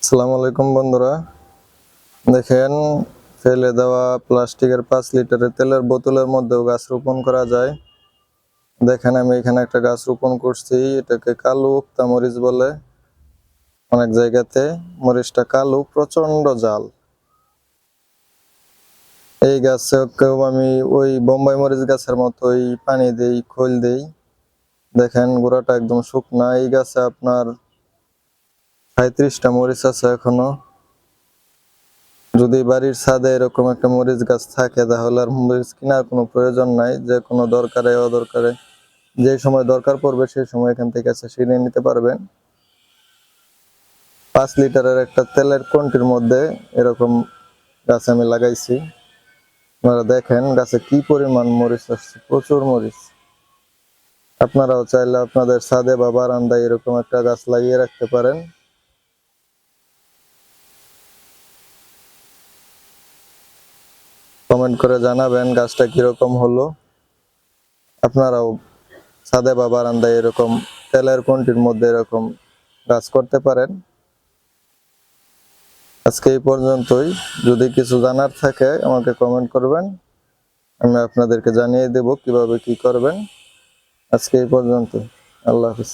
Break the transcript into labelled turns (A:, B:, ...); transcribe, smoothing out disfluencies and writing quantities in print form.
A: আসসালামু আলাইকুম বন্ধুরা, দেখেন ফেলে দেওয়া প্লাস্টিকের 5 লিটারের তেলের বোতলের মধ্যেও গাছ রোপণ করা যায়। দেখেন আমি এখানে একটা গাছ রোপণ করছি, এটাকে কালো উক্তা মরিচ বলে। অনেক জায়গাতে মরিচটা কালো, প্রচন্ড জাল। এই গাছেও আমি ওই বোম্বাই মরিচ গাছের মতোই পানি দেই, খোল দেই। দেখেন গোড়াটা একদম শুকনা। এই গাছে আপনার 37টা মরিচ আছে এখনো। যদি বাড়ির ছাদে এরকম একটা মরিচ গাছ থাকে তাহলে আর মরিচ কেনার কোনো প্রয়োজন নাই। যে কোনো দরকারে অদরকারে যে সময় দরকার পড়বে সেই সময় এখান থেকে কিনে নিতে পারবেন। 5 লিটারের একটা তেলের কন্টির মধ্যে এরকম গাছ আমি লাগাইছি। আপনারা দেখেন গাছে কি পরিমাণ মরিচ আসছে, প্রচুর মরিচ। আপনারাও চাইলে আপনাদের ছাদে বা বারান্দায় এরকম একটা গাছ লাগিয়ে রাখতে পারেন। কমেন্ট করে জানাবেন গাছটা কিরকম হলো। আপনারাও ছাদে বা বারান্দায় এরকম তেলের কন্টির মধ্যে এরকম গাছ করতে পারেন। আজকে এই পর্যন্তই। যদি কিছু জানার থাকে আমাকে কমেন্ট করবেন, আমি আপনাদেরকে জানিয়ে দেব কিভাবে কি করবেন। আজকে এই পর্যন্ত। আল্লাহ হাফেজ।